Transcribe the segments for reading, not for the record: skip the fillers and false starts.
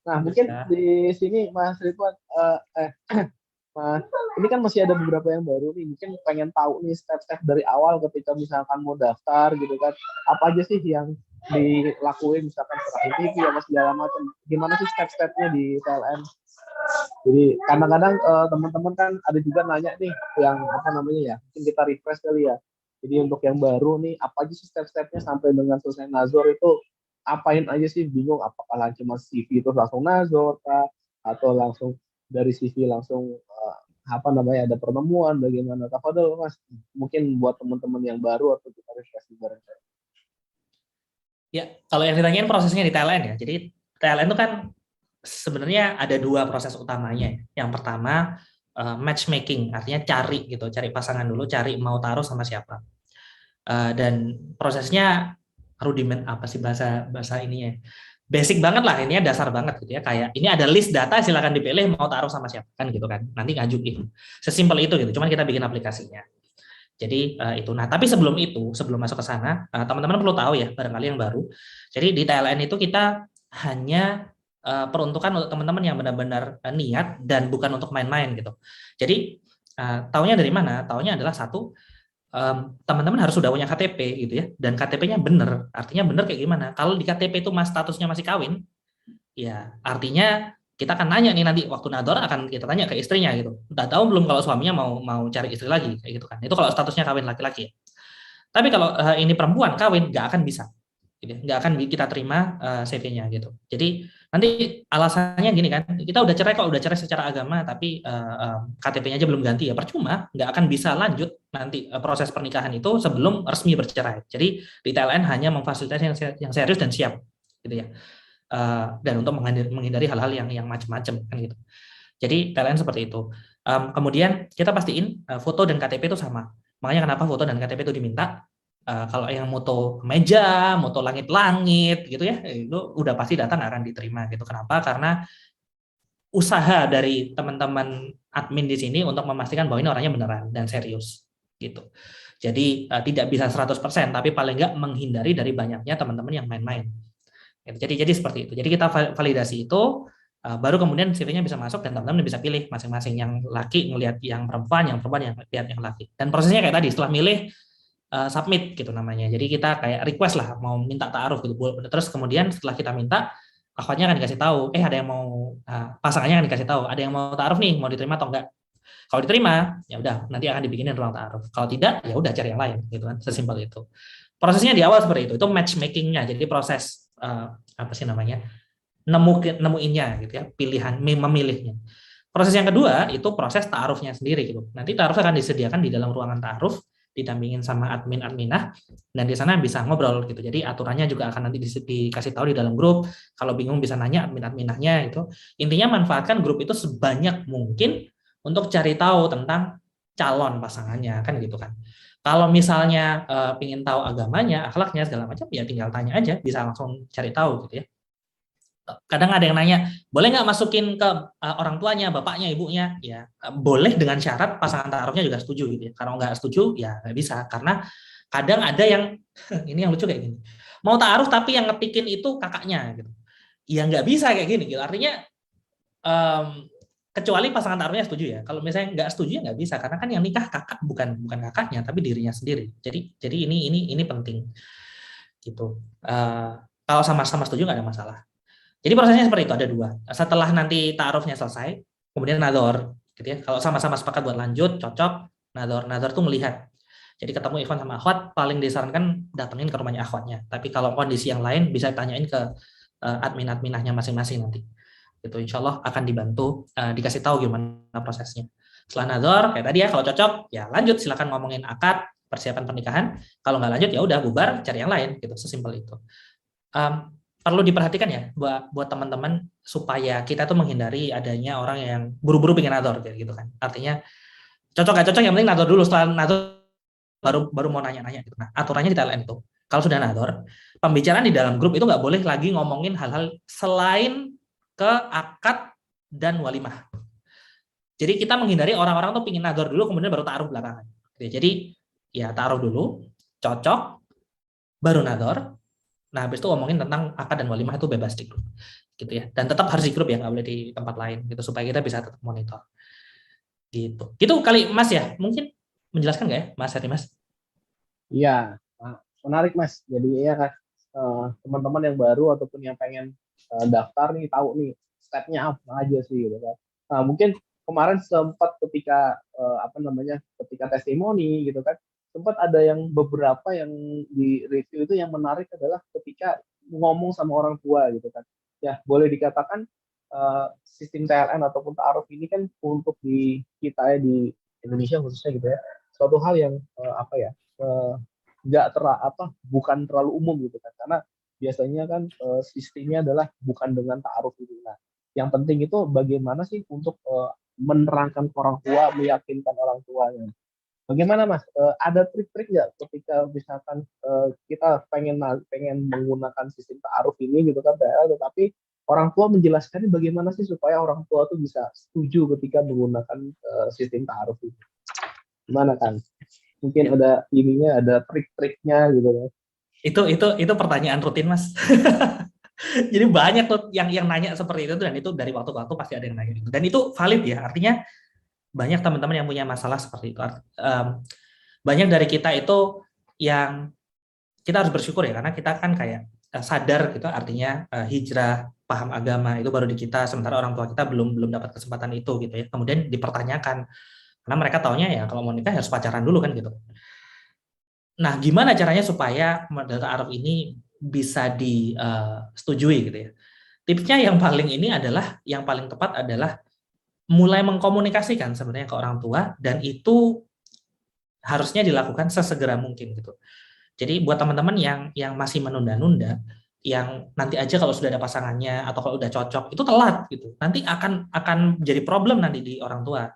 Nah, mungkin Bisa. di sini Mas Ridwan, Mas, ini kan masih ada beberapa yang baru nih. Mungkin pengen tahu nih step-step dari awal ketika misalkan mau daftar gitu kan. Apa aja sih yang dilakuin misalkan setelah ini ya mas segala macam. Gimana sih step-stepnya di PLN? Jadi kadang-kadang teman-teman kan ada juga nanya nih yang apa namanya ya. Mungkin kita request kali ya. Jadi untuk yang baru nih, apa aja sih step-stepnya sampai dengan selesai Nazor itu apain aja sih bingung apakah cuma CV itu langsung Nazor kah? Atau langsung dari CV langsung apa namanya ada pertemuan bagaimana Kak Fadil mas mungkin buat teman-teman yang baru atau kita refresh bareng. Ya, kalau yang ditanyain prosesnya di TLN ya. Jadi TLN itu kan sebenarnya ada dua proses utamanya. Yang pertama matchmaking, artinya cari gitu, cari pasangan dulu, cari mau taruh sama siapa. Dan prosesnya rudiment apa sih bahasa bahasa ininya? Basic banget lah, ini dasar banget gitu ya. Kayak ini ada list data, silakan dipilih mau taruh sama siapa kan gitu kan. Nanti ngajuin. Sesimpel itu gitu. Cuman kita bikin aplikasinya. Jadi itu. Nah, tapi sebelum itu, sebelum masuk ke sana, teman-teman perlu tahu ya, barangkali yang baru. Jadi di TLN itu kita hanya peruntukan untuk teman-teman yang benar-benar niat dan bukan untuk main-main gitu. Jadi taunya dari mana? Taunya adalah satu, teman-teman harus sudah punya KTP gitu ya, dan KTP-nya benar. Artinya benar kayak gimana? Kalau di KTP itu mas statusnya masih kawin, ya artinya kita akan nanya nih nanti waktu nador akan kita tanya ke istrinya gitu. Udah tahu belum kalau suaminya mau mau cari istri lagi kayak gitu kan. Itu kalau statusnya kawin laki-laki. Tapi kalau ini perempuan kawin nggak akan bisa. Gitu. Nggak akan kita terima CV-nya gitu. Jadi nanti alasannya gini kan, kita udah cerai kok, udah cerai secara agama, tapi KTP-nya aja belum ganti ya percuma, nggak akan bisa lanjut nanti proses pernikahan itu sebelum resmi bercerai. Jadi di TLN hanya memfasilitasi yang serius dan siap gitu ya. Dan untuk menghindari hal-hal yang macam-macam kan gitu. Jadi PLN seperti itu. Kemudian kita pastiin foto dan KTP itu sama. Makanya kenapa foto dan KTP itu diminta. Kalau yang moto meja, moto langit-langit gitu ya, itu udah pasti data nggak akan diterima gitu. Kenapa? Karena usaha dari teman-teman admin di sini untuk memastikan bahwa ini orangnya beneran dan serius gitu. Jadi tidak bisa 100%, tapi paling nggak menghindari dari banyaknya teman-teman yang main-main. Gitu. Jadi seperti itu. Jadi kita validasi itu, baru kemudian CV-nya bisa masuk dan teman-teman bisa pilih masing-masing, yang laki ngelihat yang perempuan yang lihat yang laki. Dan prosesnya kayak tadi, setelah milih submit gitu namanya. Jadi kita kayak request lah mau minta ta'aruf gitu. Terus kemudian setelah kita minta, akhwatnya akan dikasih tahu, ada yang mau pasangannya akan dikasih tahu, ada yang mau ta'aruf nih, mau diterima atau enggak. Kalau diterima, ya udah nanti akan dibikinin ruang ta'aruf. Kalau tidak, ya udah cari yang lain gitu kan, sesimpel itu. Prosesnya di awal seperti itu matchmakingnya. Jadi proses apa sih namanya, nemuinnya gitu ya, pilihan memilihnya. Proses yang kedua itu proses ta'arufnya sendiri gitu. Nanti ta'aruf akan disediakan di dalam ruangan ta'aruf, didampingin sama admin-adminah, dan di sana bisa ngobrol gitu. Jadi aturannya juga akan nanti dikasih tahu di dalam grup. Kalau bingung bisa nanya admin-adminahnya itu. Intinya manfaatkan grup itu sebanyak mungkin untuk cari tahu tentang calon pasangannya kan gitu kan. Kalau misalnya ingin tahu agamanya, akhlaknya segala macam, ya tinggal tanya aja, bisa langsung cari tahu gitu ya. Kadang ada yang nanya, boleh nggak masukin ke orang tuanya, bapaknya, ibunya? Ya boleh dengan syarat pasangan taruhnya juga setuju gitu ya. Kalau nggak setuju ya nggak bisa, karena kadang ada yang ini yang lucu kayak gini, mau taruh tapi yang ngetikin itu kakaknya gitu. Ya nggak bisa kayak gini gitu. Artinya kecuali pasangan taruhnya setuju ya. Kalau misalnya nggak setuju ya nggak bisa, karena kan yang nikah kakak, bukan bukan kakaknya tapi dirinya sendiri. Jadi ini penting gitu. Kalau sama-sama setuju nggak ada masalah. Jadi prosesnya seperti itu, ada dua. Setelah nanti ta'arufnya selesai, kemudian nador, gitu ya. Kalau sama-sama sepakat buat lanjut, cocok, nador. Nador tuh melihat. Jadi ketemu Ivan sama akhwat, paling disarankan datengin ke rumahnya akhwatnya. Tapi kalau kondisi yang lain bisa tanyain ke admin-adminahnya masing-masing nanti. Itu insya Allah akan dibantu, dikasih tahu gimana prosesnya. Setelah nador, kayak tadi ya, kalau cocok, ya lanjut, silakan ngomongin akad, persiapan pernikahan. Kalau nggak lanjut, ya udah bubar, cari yang lain, gitu, sesimpel itu. Perlu diperhatikan ya buat teman-teman supaya kita tuh menghindari adanya orang yang buru-buru pengen nador kayak gitu kan. Artinya cocok gak cocok, yang penting nador dulu, setelah nador baru mau nanya-nanya gitu. Nah, aturannya di TLN itu kalau sudah nador, pembicaraan di dalam grup itu nggak boleh lagi ngomongin hal-hal selain ke akad dan walimah. Jadi kita menghindari orang-orang tuh pengen nador dulu kemudian baru taruh belakangan. Jadi ya taruh dulu, cocok, baru nador. Nah, habis itu ngomongin tentang akad dan walimah itu bebas di grup, gitu ya. Dan tetap harus di grup ya, nggak boleh di tempat lain, gitu supaya kita bisa tetap monitor. Gitu. Itu kali Mas ya, mungkin menjelaskan nggak ya, Mas Heri Mas? Iya, menarik Mas. Jadi ya kan teman-teman yang baru ataupun yang pengen daftar nih tahu nih stepnya apa aja sih gitu kan. Nah, mungkin kemarin sempat ketika apa namanya ketika testimoni gitu kan sempat ada yang beberapa yang di review itu yang menarik adalah ketika ngomong sama orang tua gitu kan. Ya boleh dikatakan sistem TLN ataupun ta'aruf ini kan untuk di kita ya di Indonesia khususnya gitu ya suatu hal yang apa ya nggak bukan terlalu umum gitu kan karena biasanya kan sistemnya adalah bukan dengan ta'aruf itu. Nah, yang penting itu bagaimana sih untuk menerangkan ke orang tua, meyakinkan orang tuanya. Bagaimana Mas? Ada trik-trik nggak ketika misalkan kita pengen menggunakan sistem ta'aruf ini gitu kan, tetapi orang tua menjelaskannya bagaimana sih supaya orang tua tuh bisa setuju ketika menggunakan sistem ta'aruf ini? Gimana kan? Mungkin ada ininya, ada trik-triknya gitu kan. Itu pertanyaan rutin Mas. Jadi banyak tuh yang nanya seperti itu dan itu dari waktu ke waktu pasti ada yang nanya itu. Dan itu valid ya, artinya banyak teman-teman yang punya masalah seperti itu. Banyak dari kita itu yang kita harus bersyukur ya karena kita kan kayak sadar gitu artinya hijrah paham agama itu baru di kita sementara orang tua kita belum belum dapat kesempatan itu gitu ya. Kemudian dipertanyakan karena mereka taunya ya kalau mau nikah harus pacaran dulu kan gitu. Nah, gimana caranya supaya model ta'aruf ini bisa disetujui gitu ya? Tipsnya yang paling ini adalah yang paling tepat adalah mulai mengkomunikasikan sebenarnya ke orang tua dan itu harusnya dilakukan sesegera mungkin gitu. Jadi buat teman-teman yang masih menunda-nunda, yang nanti aja kalau sudah ada pasangannya atau kalau udah cocok itu telat gitu. Nanti akan jadi problem nanti di orang tua.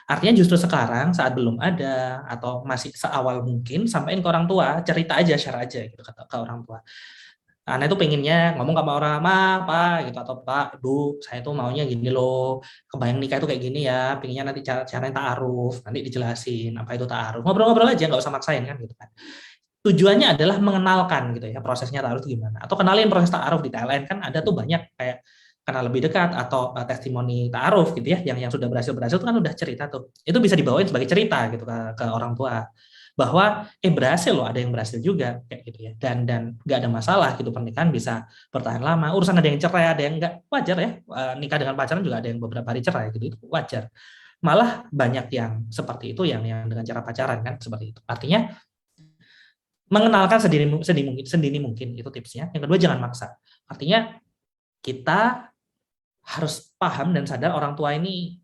Artinya justru sekarang saat belum ada atau masih seawal mungkin sampaikan ke orang tua, cerita aja, share aja gitu ke orang tua. Anak itu pengennya ngomong sama orang, ma, pak gitu atau pak, bu, saya tuh maunya gini loh, kebayang nikah itu kayak gini ya, pengennya nanti caranya ta'aruf, nanti dijelasin apa itu ta'aruf, ngobrol-ngobrol aja, nggak usah maksain kan gitu kan. Tujuannya adalah mengenalkan gitu ya prosesnya ta'aruf itu gimana, atau kenalin proses ta'aruf di TLN kan ada tuh banyak kayak kenal lebih dekat atau testimoni ta'aruf gitu ya, yang sudah berhasil berhasil itu kan udah cerita tuh, itu bisa dibawain sebagai cerita gitu ke orang tua bahwa berhasil loh, ada yang berhasil juga kayak gitu ya, dan nggak ada masalah gitu, pernikahan bisa bertahan lama, urusan ada yang cerai ada yang nggak, wajar ya, nikah dengan pacaran juga ada yang beberapa hari cerai gitu, itu wajar, malah banyak yang seperti itu yang dengan cara pacaran kan seperti itu. Artinya mengenalkan sedini mungkin itu tipsnya. Yang kedua jangan maksa, artinya kita harus paham dan sadar orang tua ini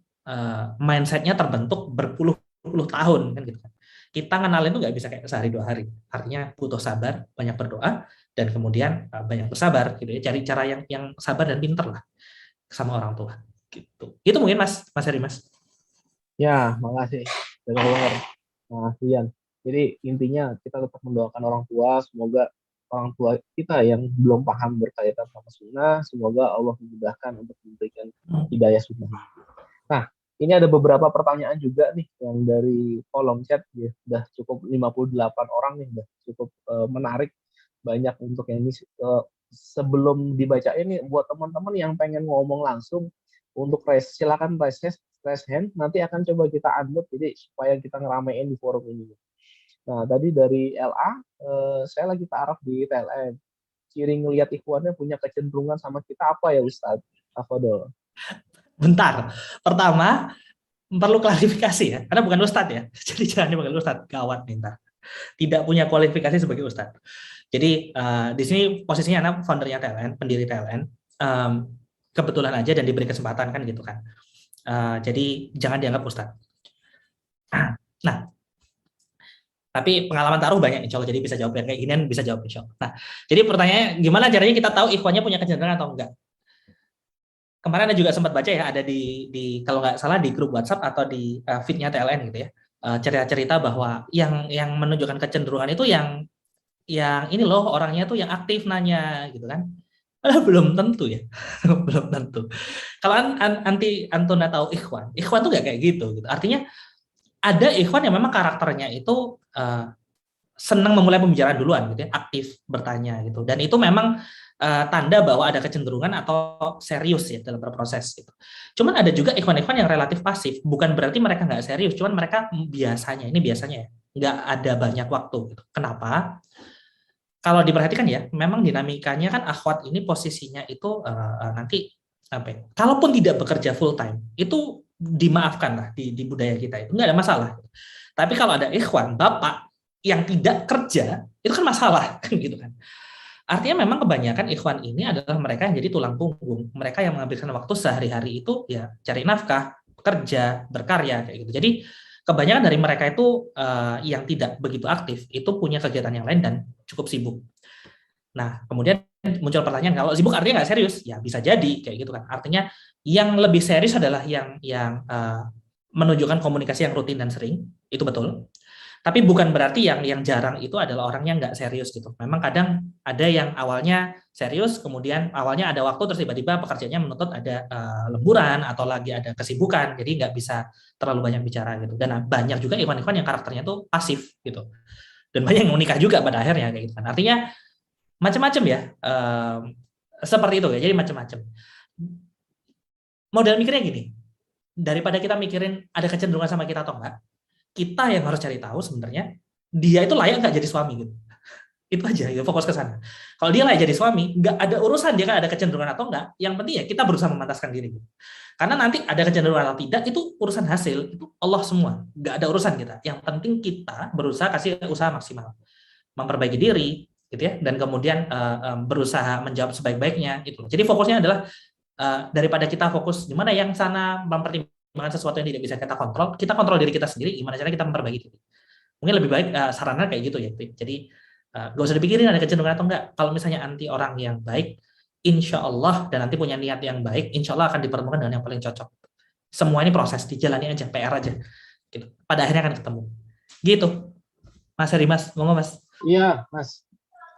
mindsetnya terbentuk berpuluh-puluh tahun kan gitu kan. Kita kenalin itu nggak bisa kayak sehari dua hari. Artinya butuh sabar, banyak berdoa, dan kemudian banyak bersabar gitu ya. Cari cara yang sabar dan pinter lah sama orang tua. Gitu. Itu mungkin Mas Heri Mas. Ya, makasih. Dengar. Nah, Rian. Jadi intinya kita tetap mendoakan orang tua, semoga orang tua kita yang belum paham berkaitan sama sunnah, semoga Allah memudahkan untuk memberikan hidayah sunnah. Nah, ini ada beberapa pertanyaan juga nih yang dari kolom chat ya, udah cukup 58 orang nih, udah cukup menarik, banyak untuk yang ini sebelum dibacain nih buat teman-teman yang pengen ngomong langsung untuk silakan raise hand, nanti akan coba kita unmute jadi supaya kita ngeramein di forum ini. Nah, tadi dari LA, saya lagi ta'aruf di TLN. Ciri ngelihat ikhwannya punya kecenderungan sama kita apa ya Ustadz? Afadol. Bentar. Pertama, perlu klarifikasi ya, karena bukan Ustadz ya. Jadi jangan dipanggil Ustadz, gawat nih ntar. Tidak punya kualifikasi sebagai Ustadz. Jadi di sini posisinya anak foundernya TLN, pendiri TLN. Kebetulan aja dan diberi kesempatan kan gitu kan. Jadi jangan dianggap Ustadz. Nah, tapi pengalaman taruh banyak insya Allah, jadi bisa jawab yang kayak ginian, bisa jawab insya Allah. Nah, jadi pertanyaannya gimana caranya kita tahu ikhwannya punya kecenderungan atau enggak? Kemarin ada juga sempat baca ya, ada di kalau nggak salah di grup WhatsApp atau di feed-nya TLN gitu ya, cerita-cerita bahwa yang menunjukkan kecenderungan itu yang ini loh orangnya tuh yang aktif nanya gitu kan. Belum tentu ya, belum tentu. Kalau Antuna tahu ikhwan tuh nggak kayak gitu. Artinya ada ikhwan yang memang karakternya itu senang memulai pembicaraan duluan gitu ya, aktif bertanya gitu. Dan itu memang tanda bahwa ada kecenderungan atau serius ya dalam berproses gitu. Cuman ada juga ikhwan-ikhwan yang relatif pasif, bukan berarti mereka nggak serius, cuman mereka biasanya ya nggak ada banyak waktu gitu. Kenapa? Kalau diperhatikan ya, memang dinamikanya kan akhwat ini posisinya itu nanti apa ya, kalaupun tidak bekerja full time itu dimaafkan lah di budaya kita itu nggak ada masalah. Tapi kalau ada ikhwan bapak yang tidak kerja itu kan masalah kan gitu kan. Artinya memang kebanyakan ikhwan ini adalah mereka yang jadi tulang punggung, mereka yang menghabiskan waktu sehari-hari itu ya cari nafkah, kerja, berkarya kayak gitu. Jadi kebanyakan dari mereka itu yang tidak begitu aktif itu punya kegiatan yang lain dan cukup sibuk. Nah, kemudian muncul pertanyaan, kalau sibuk artinya nggak serius? Ya bisa jadi kayak gitu kan. Artinya yang lebih serius adalah yang menunjukkan komunikasi yang rutin dan sering, itu betul. Tapi bukan berarti yang jarang itu adalah orang yang nggak serius gitu. Memang kadang ada yang awalnya serius, kemudian awalnya ada waktu, terus tiba-tiba pekerjaannya menuntut ada lemburan atau lagi ada kesibukan, jadi nggak bisa terlalu banyak bicara gitu. Dan banyak juga ikhwan-ikhwan yang karakternya tuh pasif gitu. Dan banyak yang menikah juga pada akhirnya kayak gitu kan. Artinya macam-macam ya, seperti itu ya. Jadi macam-macam. Model mikirnya gini, daripada kita mikirin ada kecenderungan sama kita atau enggak, kita yang harus cari tahu sebenarnya dia itu layak nggak jadi suami gitu. Itu aja, ya, fokus ke sana. Kalau dia layak jadi suami, nggak ada urusan dia kan ada kecenderungan atau enggak. Yang penting ya kita berusaha memantaskan diri. Gitu. Karena nanti ada kecenderungan atau tidak itu urusan hasil, itu Allah semua, nggak ada urusan kita. Yang penting kita berusaha kasih usaha maksimal, memperbaiki diri, gitu ya, dan kemudian berusaha menjawab sebaik-baiknya. Gitu. Jadi fokusnya adalah daripada kita fokus gimana yang sana mempertimbangkan sesuatu yang tidak bisa kita kontrol diri kita sendiri, gimana caranya kita memperbaiki diri. Mungkin lebih baik sarannya kayak gitu ya. Jadi gak usah dipikirin ada kecenderungan atau enggak. Kalau misalnya anti orang yang baik, insya Allah dan nanti punya niat yang baik, insya Allah akan dipertemukan dengan yang paling cocok. Semua ini proses, dijalani aja, PR aja. Gitu. Pada akhirnya akan ketemu. Gitu. Mas Heri, Mas, ngomong Mas. Iya, Mas.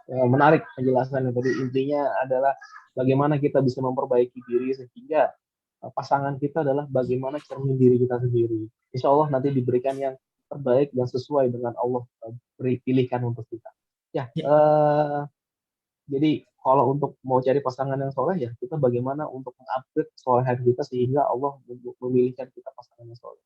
Menarik penjelasannya tadi. Intinya adalah bagaimana kita bisa memperbaiki diri sehingga pasangan kita adalah bagaimana cermin diri kita sendiri. Insya Allah nanti diberikan yang terbaik dan sesuai dengan Allah beri pilihkan untuk kita. Ya, Ya, jadi kalau untuk mau cari pasangan yang soleh ya kita bagaimana untuk mengupgrade kesolehan kita sehingga Allah memilihkan kita pasangan yang soleh.